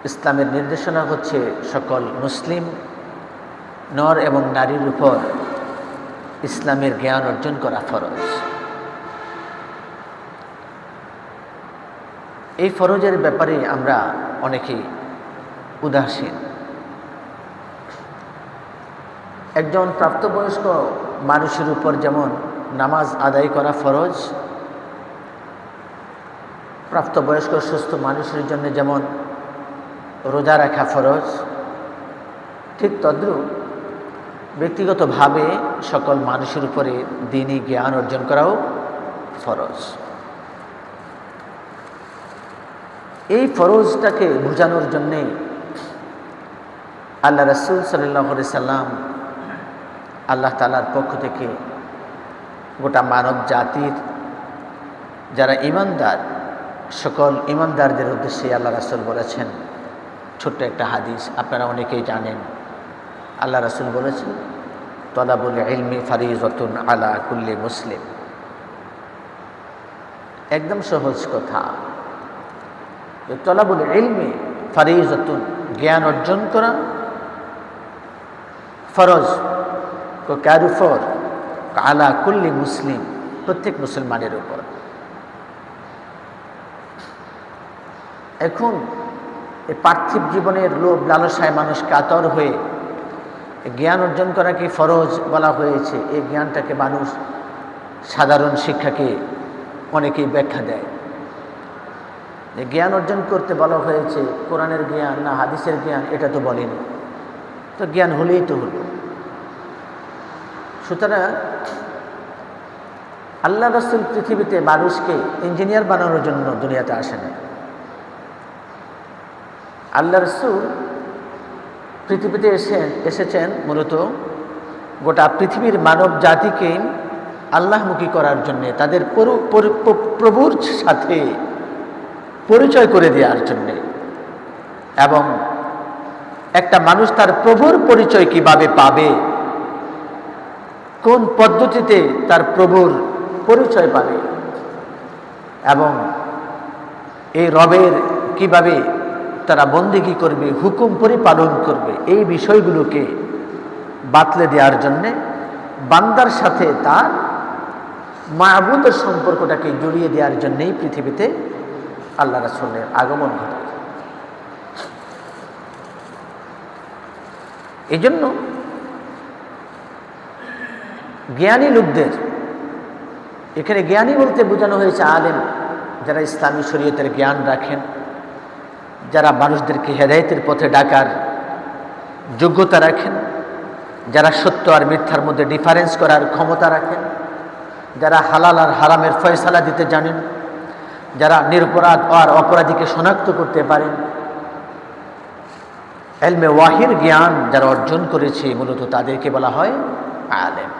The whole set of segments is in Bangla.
ইসলামের নির্দেশনা হচ্ছে সকল মুসলিম নর এবং নারীর উপর ইসলামের জ্ঞান অর্জন করা ফরজ। এই ফরজের ব্যাপারে আমরা অনেকেই উদাসীন। একজন প্রাপ্তবয়স্ক মানুষের উপর যেমন নামাজ আদায় করা ফরজ, প্রাপ্তবয়স্ক সুস্থ মানুষের জন্য যেমন রোজা রাখা ফরজ, ঠিক তদ্রূপ ব্যক্তিগতভাবে সকল মানুষের উপরে দ্বীনি জ্ঞান অর্জন করাও ফরজ। এই ফরজটাকে বোঝানোর জন্যে আল্লাহ রাসূল সাল্লাল্লাহু আলাইহি সাল্লাম আল্লাহ তাআলার পক্ষ থেকে গোটা মানব জাতির যারা ঈমানদার, সকল ঈমানদারদের উদ্দেশ্যে আল্লাহ রাসূল বলেছেন, ছোট্ট একটা হাদিস আপনারা অনেকেই জানেন। আল্লাহ রাসূল বলেছেন, তলাবুল ইলমি ফারিজাতুন আলা কুল্লি মুসলিম। একদম সহজ কথা, তলাবুল ইলমি ফারিজাতুন, জ্ঞান অর্জন করা ফরজ। কার উপর? আলা কুল্লি মুসলিম, প্রত্যেক মুসলমানের উপর। এখন এই পার্থিব জীবনের লোভ লালসায় মানুষ কাতর হয়ে জ্ঞান অর্জন করাকে ফরজ বলা হয়েছে। এই জ্ঞানটাকে মানুষ সাধারণ শিক্ষাকে অনেকেই ব্যাখ্যা দেয় যে জ্ঞান অর্জন করতে বলা হয়েছে, কোরআনের জ্ঞান না হাদিসের জ্ঞান এটা তো বলেনি, তো জ্ঞান হলেই তো হলো। সুতরাং আল্লাহ রাসূল পৃথিবীতে মানুষকে ইঞ্জিনিয়ার বানানোর জন্য দুনিয়াতে আসেন। আল্লাহ রাসূল পৃথিবীতে এসেছেন মূলত গোটা পৃথিবীর মানব জাতিকে আল্লাহমুখী করার জন্যে, তাদের প্রভুর সাথে পরিচয় করে দেওয়ার জন্যে। এবং একটা মানুষ তার প্রভুর পরিচয় কিভাবে পাবে, কোন পদ্ধতিতে তার প্রভুর পরিচয় পাবে এবং এই রবের কিভাবে তারা বন্দেগী করবে, হুকুম পরিপালন করবে, এই বিষয়গুলোকে বাতলে দেওয়ার জন্যে বান্দার সাথে তার মাবুদের সম্পর্কটাকে জড়িয়ে দেওয়ার জন্যেই পৃথিবীতে আল্লাহ রাসূলের আগমন ঘটে। এই জন্য জ্ঞানী লোকদের, এখানে জ্ঞানী বলতে বোঝানো হয়েছে আলেম, যারা ইসলামী শরীয়তের জ্ঞান রাখেন, যারা মানুষদেরকে হেদায়েতের পথে ডাকার যোগ্যতা রাখেন, যারা সত্য আর মিথ্যার মধ্যে ডিফারেন্স করার ক্ষমতা রাখেন, যারা হালাল আর হারামের ফয়সালা দিতে জানেন, যারা নিরপরাধ আর অপরাধীকে শনাক্ত করতে পারেন, ইলমে ওয়াহির জ্ঞান যারা অর্জন করেছে, মূলত তাদেরকে বলা হয় আলেম।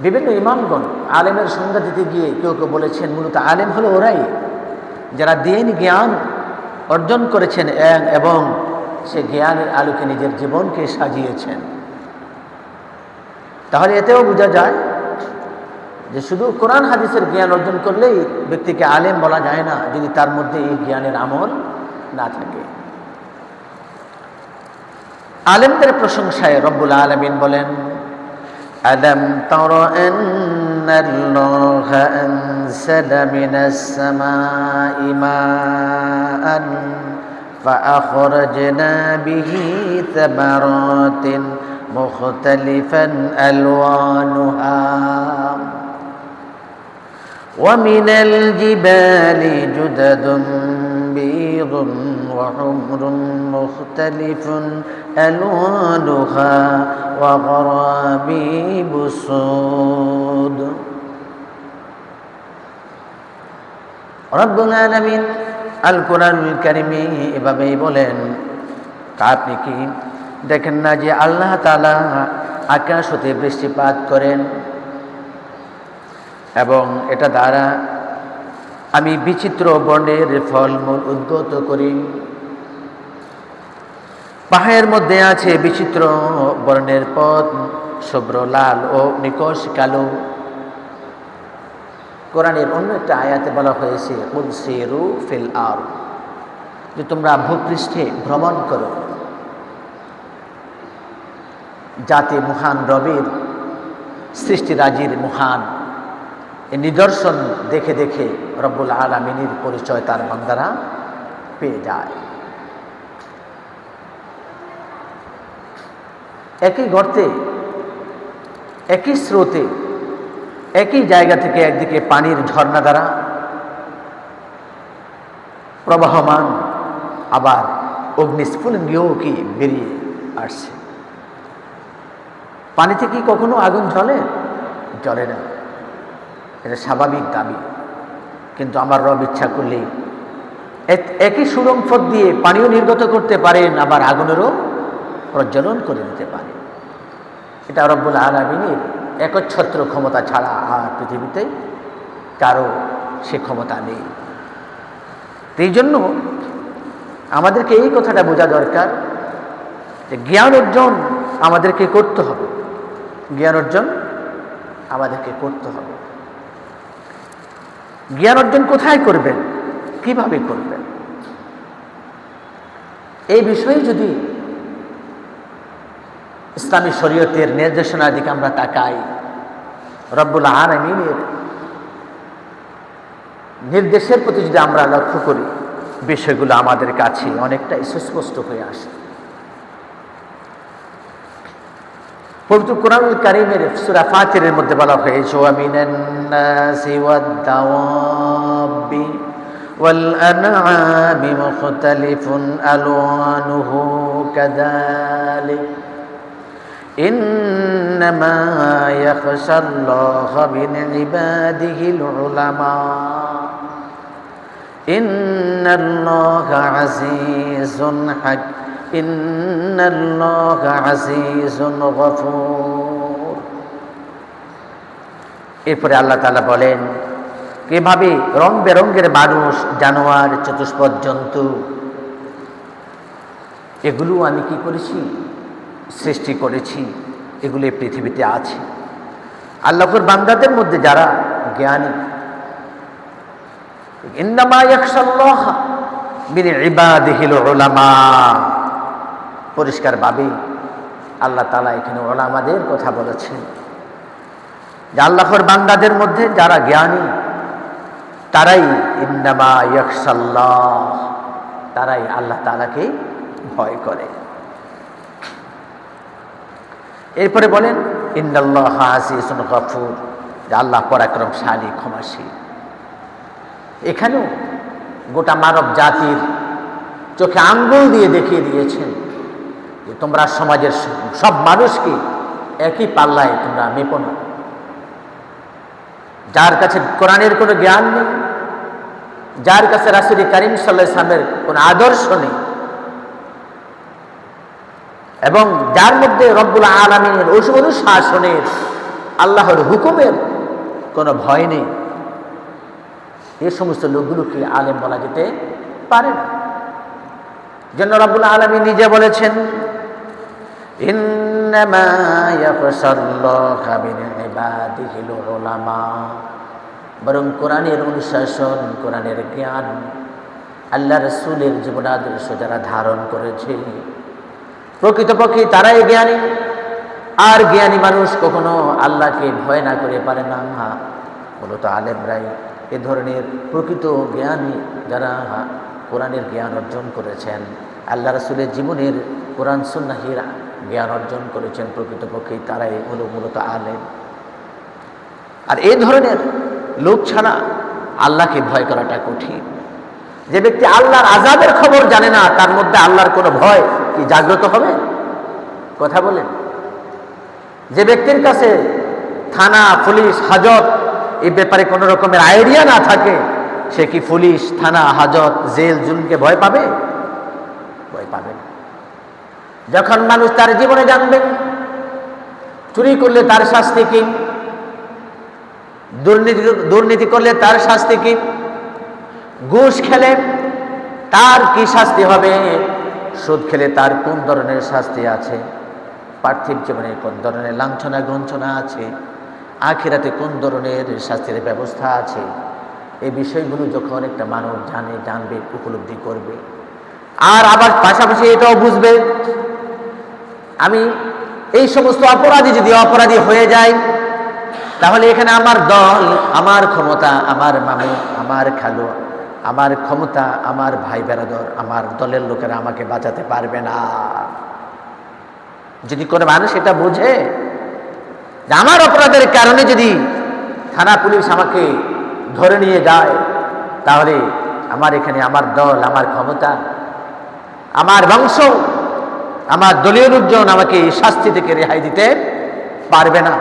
বিভিন্ন ইমামগণ আলেমের সংজ্ঞা দিতে গিয়ে কেউ কেউ বলেছেন, মূলত আলেম হলো ওরাই যারা দ্বীন জ্ঞান অর্জন করেছেন এবং সে জ্ঞানের আলোকে নিজের জীবনকে সাজিয়েছেন। তাহলে এতেও বোঝা যায় যে শুধু কোরআন হাদিসের জ্ঞান অর্জন করলেই ব্যক্তিকে আলেম বলা যায় না, যদি তার মধ্যে এই জ্ঞানের আমল না থাকে। আলেমদের প্রশংসায় রব্বুল আলামিন বলেন, ألم تر أن الله أنزل من السماء ماء فأخرجنا به ثمرات مختلفا ألوانها ومن الجبال جدد بيض وحمر مختلف ألوانها وغرابيب سود। রব্বুল আলামিন আল কোরআনুল কারীমে এভাবেই বলেন, আপনি কি দেখেন না যে আল্লাহ তাআলা আকাশ হতে বৃষ্টিপাত করেন এবং এটা দ্বারা আমি বিচিত্র বর্ণের ফলমূল উদ্গত করি। পাহাড়ের মধ্যে আছে বিচিত্র বর্ণের পথ, শুভ্র লাল ও নিকষ কালো। কোরআনের অন্য একটা আয়াতে বলা হয়েছে কুল সিরু ফিল আরদ, যে তোমরা ভূপৃষ্ঠে ভ্রমণ করো, যাতে মহান রবের সৃষ্টিরাজির মহান এই নিদর্শন দেখে দেখে রব্বুল আলামিনের পরিচয় তার বান্দারা পেয়ে যায়। একই গর্তে, একই স্রোতে, একই জায়গা থেকে একদিকে পানির ঝর্ণা দ্বারা প্রবাহমান, আবার অগ্নিস্ফুলিঙ্গও কি বেরিয়ে আসছে। পানিতে কি কখনো আগুন জ্বলে? জ্বলে না, এটা স্বাভাবিক দাবি। কিন্তু আমার রব ইচ্ছা করলেই একই সুড়ঙ্গ দিয়ে পানিও নির্গত করতে পারেন, আবার আগুনেরও প্রজ্বলন করে দিতে পারে। এটা রব্বুল আলামিনের একচ্ছত্র ক্ষমতা ছাড়া আর পৃথিবীতে কারো সে ক্ষমতা নেই। এই জন্য আমাদেরকে এই কথাটা বোঝা দরকার যে জ্ঞান অর্জন আমাদেরকে করতে হবে, জ্ঞান অর্জন আমাদেরকে করতে হবে। জ্ঞান অর্জন কোথায় করবেন, কিভাবে করবেন, এই বিষয়ে যদি ইসলামী শরীয়তের নির্দেশনার দিকে আমরা তাকাই, রব্বুল আলামিনের নির্দেশের প্রতি যদি আমরা লক্ষ্য করি, বিষয়গুলো আমাদের কাছে অনেকটা সুস্পষ্ট হয়ে আসে। পবিত্র কোরআনুল কারীমের সূরা ফাতিরের মধ্যে বলা হয়েছে ওয়া মিনান নাসি ওয়াদ দাওয়াবি ওয়াল আনআমি মুখতালিফুন আলওয়ানুহু কাযালিক ইন্নামা ইয়াখশাল্লাহা মিন ইবাদিহিল উলামা ইন্নাল্লাহা আজিজুন হাকীম ইন্নাল্লাহা আজিজুন গফুর। এরপরে আল্লাহ তাআলা বলেন কিভাবে রং বেরঙের মানুষ, জানোয়ার, চতুষ্পদ জন্তু, এগুলো আমি কি করেছি? সৃষ্টি করেছি। এগুলো পৃথিবীতে আছে। আল্লাহর বান্দাদের মধ্যে যারা জ্ঞানী, ইন্নামা ইয়াখশাল্লাহা মিন ইবাদিহিল উলামা, পরিষ্কারভাবে আল্লাহ তাআলা এখানে উলামাদের কথা বলেছেন যে আল্লাহর বান্দাদের মধ্যে যারা জ্ঞানী তারাই ইন্নামা ইয়াখশাল্লাহ, তারাই আল্লাহ তাআলাকে ভয় করে। এরপরে বলেন ইন্নাল্লাহা আজিজুন গফুর, যে আল্লাহ পরাক্রমশালী, ক্ষমাশীল। এখানেও গোটা মানব জাতির চোখে আঙ্গুল দিয়ে দেখিয়ে দিয়েছেন যে তোমরা সমাজের সব মানুষকে একই পাল্লায় তোমরা মেপো না। যার কাছে কোরআনের কোনো জ্ঞান নেই, যার কাছে রাসূল কারীম সাল্লাল্লাহু আলাইহি ওয়াসাল্লামের কোনো আদর্শ নেই, এবং যার মধ্যে রব্বুল আলামিনের অনুশাসনের, আল্লাহর হুকুমের কোনো ভয় নেই, এই সমস্ত লোকগুলোকে আলেম বলা যেতে পারে না। জন্য রব্বুল আলামিন নিজে বলেছেন ইন্নামা ইয়াখশাল্লাহা মিন ইবাদিহিল উলামা, বরং কোরআনের অনুশাসন, কোরআনের জ্ঞান, আল্লাহ রাসূলের জীবনাদর্শ যারা ধারণ করেছে প্রকৃতপক্ষে তারাই জ্ঞানী। আর জ্ঞানী মানুষ কখনো আল্লাহকে ভয় না করে পারে না। মূলত আলেমরাই এ ধরনের প্রকৃত জ্ঞানী, যারা কোরআনের জ্ঞান অর্জন করেছেন, আল্লাহ রাসূলের জীবনের কোরআন সুন্নাহের জ্ঞান অর্জন করেছেন, প্রকৃতপক্ষে তারাই হলো মূলত আলেম। আর এই ধরনের লোক ছাড়া আল্লাহকে ভয় করাটা কঠিন। যে ব্যক্তি আল্লাহর আযাবের খবর জানে না, তার মধ্যে আল্লাহর কোনো ভয় কি জাগ্রত হবে? কথা বলেন। যে ব্যক্তির কাছে থানা, পুলিশ, হাজত এই ব্যাপারে কোনো রকমের আইডিয়া না থাকে, সে কি পুলিশ, থানা, হাজত, জেল, জুলকে ভয় পাবে? ভয় পাবে না। যখন মানুষ তার জীবনে জানবে চুরি করলে তার শাস্তি কি, দুর্নীতি করলে তার শাস্তি কি, ঘুষ খেলে তার কি শাস্তি হবে, সুদ খেলে তার কোন ধরনের শাস্তি আছে, পার্থিব জীবনে কোন ধরনের লাঞ্ছনা গঞ্ছনা আছে, আখিরাতে কোন ধরনের শাস্তির ব্যবস্থা আছে, এই বিষয়গুলো যখন একটা মানব জানবে, উপলব্ধি করবে, আর আবার পাশাপাশি এটাও বুঝবে আমি এই সমস্ত অপরাধী যদি অপরাধী হয়ে যায়, তাহলে এখানে আমার দল, আমার ক্ষমতা, আমার মামু, আমার খালু, আমার ক্ষমতা, আমার ভাই বেরাদর, আমার দলের লোকেরা আমাকে বাঁচাতে পারবে না। যদি কোনো মানুষ এটা বোঝে যে আমার অপরাধের কারণে যদি থানা পুলিশ আমাকে ধরে নিয়ে যায়, তাহলে আমার এখানে আমার দল, আমার ক্ষমতা, আমার বংশ, আমার দলীয় লোকজন আমাকে এই শাস্তি থেকে রেহাই দিতে পারবে না,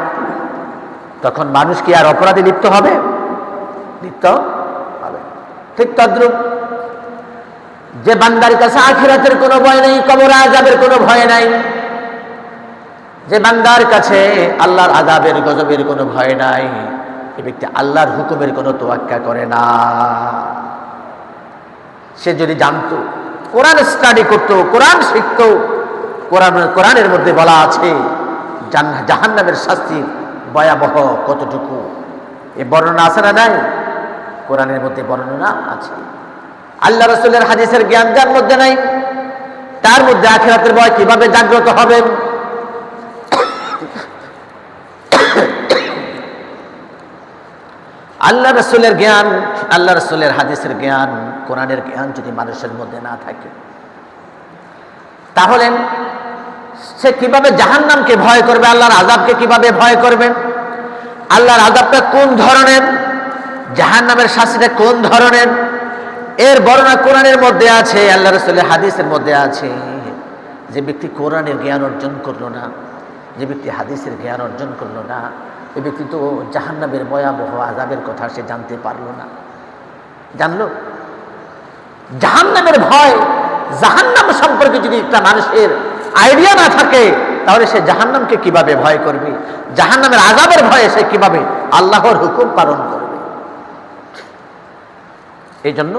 তখন মানুষ কি আর অপরাধে লিপ্ত হবে? লিপ্ত হবে। ঠিক তদ্রূপ যে বান্দার কাছে আখিরাতের কোনো ভয় নেই, কবর আযাবের কোনো ভয় নাই, যে বান্দার কাছে আল্লাহর আযাবের গজবের কোনো ভয় নাই, এই ব্যক্তি আল্লাহর হুকুমের কোনো তোয়াক্কা করে না। সে যদি জানতো, কোরআন স্টাডি করত, কোরআন শিখত, কোরআনের মধ্যে বলা আছে জাহান্নামের শাস্তি ভয়াবহ কতটুকু, এ বর্ণনা আছে না নাই? কোরআনের মধ্যে বর্ণনা আছে। আল্লাহ রাসূলের হাদিসের জ্ঞান যার মধ্যে নাই, তার মধ্যে আখিরাতের ভয় কিভাবে জাগ্রত হবে? আল্লাহ রাসূলের জ্ঞান, আল্লাহ রাসূলের হাদিসের জ্ঞান, কোরআনের জ্ঞান যদি মানুষের মধ্যে না থাকে, তাহলে সে কিভাবে জাহান্নামকে ভয় করবে, আল্লাহর আযাবকে কিভাবে ভয় করবে, আল্লাহর আযাবটা কোন ধরনের, জাহান্নামের শাস্তিটা কোন ধরনের, এর বর্ণনা কোরআনের মধ্যে আছে, আল্লাহ রাসূলের হাদিসের মধ্যে আছে। যে ব্যক্তি কোরআনের জ্ঞান অর্জন করলো না, যে ব্যক্তি হাদিসের জ্ঞান অর্জন করলো না, এই ব্যক্তি তো জাহান্নামের ভয়াবহ আযাবের কথা সে জানতে পারলো না। জানলো জাহান্নামের ভয়, জাহান্নাম সম্পর্কে যদি একটা মানুষের আইডিয়া না থাকে, তাহলে সে জাহান্নামকে কিভাবে ভয় করবে? জাহান্নামের আযাবের ভয়ে সে কিভাবে আল্লাহর হুকুম পালন করবে? এই জন্য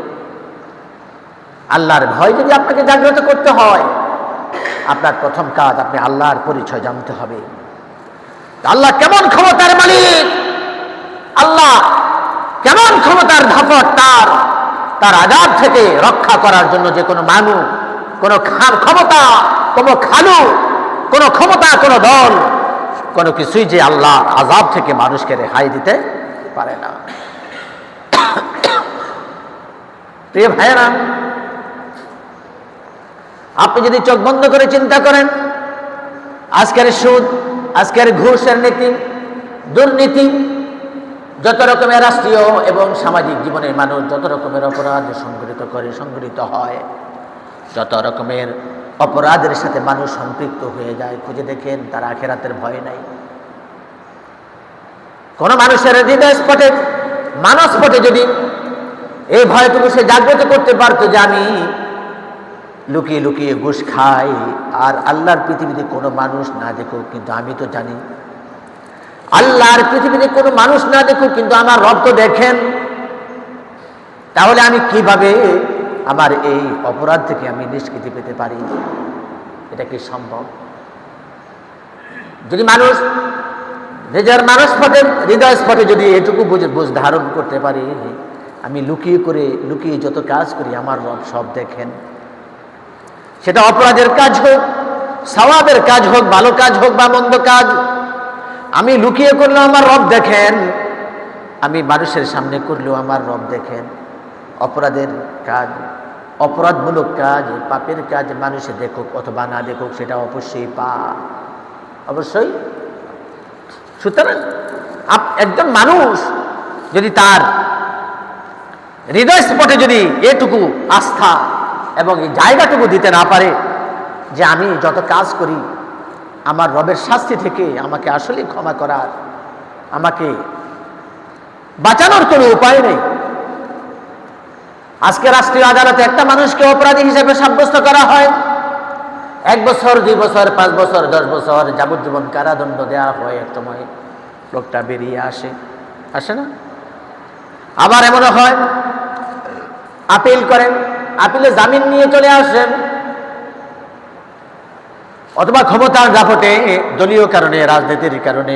আল্লাহর ভয় যদি আপনাকে জাগ্রত করতে হয়, আপনার প্রথম কাজ, আপনি আল্লাহর পরিচয় জানতে হবে। আল্লাহ কেমন ক্ষমতার মালিক, আল্লাহ কেমন ক্ষমতার ধাপট, তার আযাব থেকে রক্ষা করার জন্য যে কোনো মানুষ, কোনো ক্ষমতা, কোনো খালু, কোনো ক্ষমতা, কোনো দল, কোনো কিছুই যে আল্লাহ আযাব থেকে মানুষকে রেহাই দিতে পারে না। প্রিয় ভাইয়েরা, আপনি যদি চোখ বন্ধ করে চিন্তা করেন, আজকের সুদ, আজকের ঘুষের নীতি, দুর্নীতি, যত রকমের রাষ্ট্রীয় এবং সামাজিক জীবনের মানুষ যত রকমের অপরাধ সংঘটিত হয়, যত রকমের অপরাধের সাথে মানুষ সম্পৃক্ত হয়ে যায়, খুঁজে দেখেন তার আখিরাতের ভয় নাই। কোন মানুষের হৃদয় স্পটে, মানস স্পটে যদি এই ভয়টুকু সে জাগ্রত করতে পারতো যে আমি লুকিয়ে লুকিয়ে ঘুষ খাই, আর আল্লাহর পৃথিবীতে কোনো মানুষ না দেখুক কিন্তু আমি তো জানি, আল্লাহর পৃথিবীতে কোনো মানুষ না দেখুক কিন্তু আমার রব তো দেখেন, তাহলে আমি কিভাবে আমার এই অপরাধ থেকে আমি নিষ্কৃতি পেতে পারি? এটা কি সম্ভব? যদি মানুষ নিজের হৃদয় স্পটে যদি এটুকু বুঝ ধারণ করতে পারি, আমি লুকিয়ে যত কাজ করি আমার রব সব দেখেন, সেটা অপরাধের কাজ হোক, সওয়াবের কাজ হোক, ভালো কাজ হোক বা মন্দ কাজ, আমি লুকিয়ে করলেও আমার রব দেখেন, আমি মানুষের সামনে করলেও আমার রব দেখেন। অপরাধের কাজ, অপরাধমূলক কাজ, পাপের কাজ মানুষে দেখুক অথবা না দেখুক, সেটা অবশ্যই পাপ, অবশ্যই। সুতরাং একজন মানুষ যদি তার হৃদয় স্পটে যদি এটুকু আস্থা এবং এই জায়গাটুকু দিতে না পারে যে আমি যত কাজ করি আমার রবের শাস্তি থেকে আমাকে আসলে ক্ষমা করার, আমাকে বাঁচানোর কোনো উপায় নেই। আজকে রাষ্ট্রীয় আদালতে একটা মানুষকে অপরাধী হিসেবে সাব্যস্ত করা হয়, 1 বছর, 2 বছর, 5 বছর, 10 বছর যাবজ্জীবন কারাদণ্ড দেওয়া হয়। এক সময় লোকটা বেরিয়ে আসে না? আবার এমন হয় আপিল করেন, আপিলে জামিন নিয়ে চলে আসেন, অথবা ক্ষমতার দাপটে, দলীয় কারণে, রাজনীতির কারণে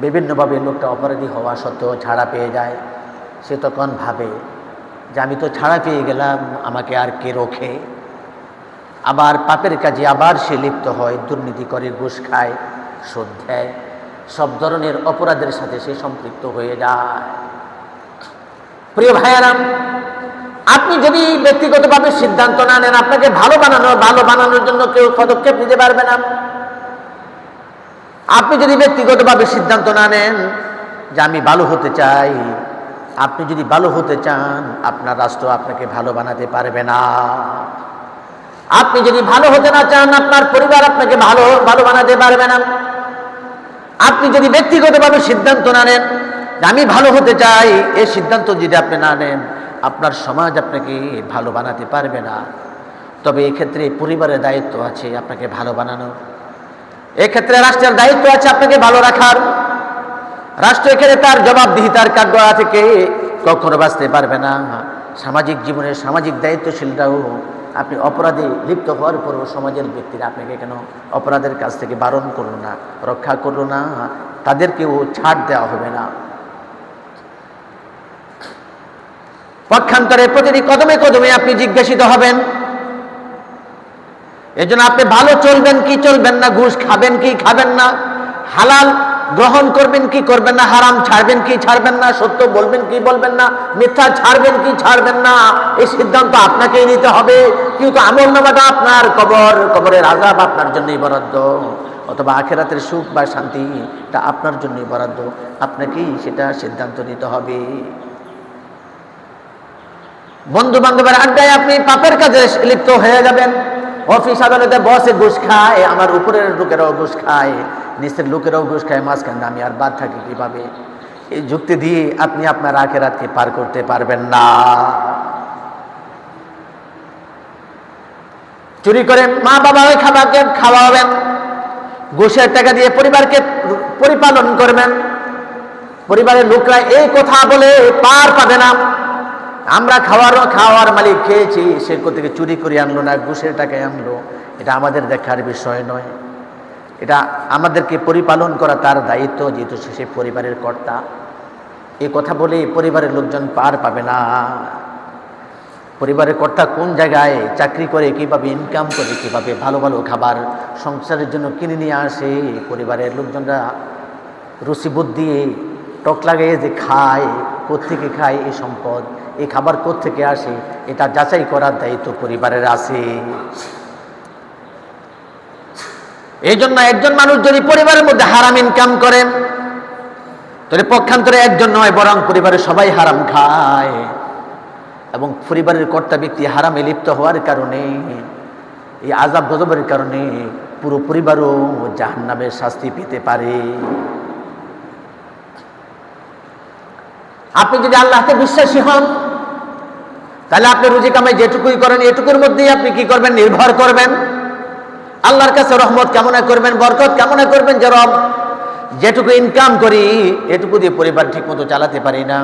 বিভিন্নভাবে লোকটা অপরাধী হওয়া সত্ত্বেও ছাড়া পেয়ে যায়। সে তখন ভাবে যে আমি তো ছাড়া পেয়ে গেলাম, আমাকে আর কে রোখে। আবার পাপের কাজে আবার সে লিপ্ত হয়, দুর্নীতি করে, ঘুষ খায়, সুদ দেয়, সব ধরনের অপরাধের সাথে সে সম্পৃক্ত হয়ে যায়। প্রিয় ভাইয়েরা, আপনি যদি ব্যক্তিগতভাবে সিদ্ধান্ত না নেন, আপনাকে ভালো বানানোর জন্য কেউ পদক্ষেপ নিতে পারবে না। আপনি যদি ব্যক্তিগতভাবে সিদ্ধান্ত না নেন যে আমি ভালো হতে চাই, আপনি যদি ভালো হতে চান, আপনার রাষ্ট্র আপনাকে ভালো বানাতে পারবে না। আপনি যদি ভালো হতে না চান, আপনার পরিবার আপনাকে ভালো বানাতে পারবে না। আপনি যদি ব্যক্তিগতভাবে সিদ্ধান্ত না নেন যে আমি ভালো হতে চাই, এই সিদ্ধান্ত যদি আপনি না নেন, আপনার সমাজ আপনাকে ভালো বানাতে পারবে না। তবে এক্ষেত্রে পরিবারের দায়িত্ব আছে আপনাকে ভালো বানানো, এক্ষেত্রে রাষ্ট্রের দায়িত্ব আছে আপনাকে ভালো রাখার। রাষ্ট্র এখানে তার জবাবদিহিতার কাঠগড়া থেকে কখনো বাঁচতে পারবে না। সামাজিক জীবনের সামাজিক দায়িত্বশীলরাও, আপনি অপরাধে লিপ্ত হওয়ার পরও সমাজের ব্যক্তিরা আপনাকে কেন অপরাধের কাছ থেকে বারণ করলো না, রক্ষা করলো না, তাদেরকেও ছাড় দেওয়া হবে না। পক্ষান্তরে প্রতিটি কদমে কদমে আপনি জিজ্ঞাসিত হবেন। এজন্য আপনি ভালো চলবেন কি চলবেন না, ঘুষ খাবেন কি খাবেন না, হালাল গ্রহণ করবেন কি করবেন না, হারাম ছাড়বেন কি ছাড়বেন না, সত্য বলবেন কি বলবেন না, মিথ্যা ছাড়বেন কি ছাড়বেন না, এই সিদ্ধান্ত আপনাকেই নিতে হবে। কিন্তু আমলনামাটা আপনার, কবরের আযাব আপনার জন্যই বরাদ্দ, অথবা আখিরাতের সুখ বা শান্তিটা আপনার জন্যই বরাদ্দ, আপনাকেই সেটা সিদ্ধান্ত নিতে হবে। বন্ধু বান্ধবের আড্ডায় আপনি পাপের কাজে লিপ্ত হয়ে যাবেন। অফিস আদালতে বসে ঘুষ খায়, আমার উপরের লোকেরাও ঘুষ খায়, নিচের লোকেরাও ঘুষ খায়, মাঝখানে আমি আর বাদ থাকি কিভাবে? এই যুক্তি দিয়ে আপনি আপনার আখিরাতকে পার করতে পারবেন না। চুরি করে মা বাবাকে খাওয়াবেন, ঘুষের টাকা দিয়ে পরিবারকে পরিপালন করবেন। পরিবারের লোকরা এই কথা বলে পার পাবে না, আমরা খাওয়ার মালিক খেয়েছি, সে কোথেকে চুরি করে আনলো না, ঘুষের টাকায় আনলো, এটা আমাদের দেখার বিষয় নয়। এটা আমাদেরকে পরিপালন করা তার দায়িত্ব, যেহেতু সে পরিবারের কর্তা। এই কথা বলে পরিবারের লোকজন পার পাবে না। পরিবারের কর্তা কোন জায়গায় চাকরি করে, কিভাবে ইনকাম করে, কিভাবে ভালো ভালো খাবার সংসারের জন্য কিনে নিয়ে আসে, পরিবারের লোকজনরা রুচিবোধ দিয়ে টক লাগাইয়ে যে খায়, কোত্থেকে খায় এই সম্পদ, এই খাবার কোত্থেকে আসে, এটা যাচাই করার দায়িত্ব পরিবারের আছে। এই জন্য একজন মানুষ যদি পরিবারের মধ্যে হারাম ইনকাম করেন, তাহলে পক্ষান্তরে একজন নয়, বরং পরিবারের সবাই হারাম খায়, এবং পরিবারের কর্তা ব্যক্তি হারামে লিপ্ত হওয়ার কারণে, এই আযাব গজবের কারণে পুরো পরিবারও জাহান্নামের শাস্তি পেতে পারে। আপনি যদি আল্লাহকে বিশ্বাসী হন, তাহলে আপনি রুজি কামাই যেটুকুই করেন, এটুকুর মধ্যেই আপনি কি করবেন? নির্ভর করবেন। আল্লাহর কাছে রহমত কামনা করবেন, বরকত কামনা করবেন, যে রব যেটুকু ইনকাম করি এটুকু দিয়ে পরিবার ঠিক মতো চালাতে পারি না,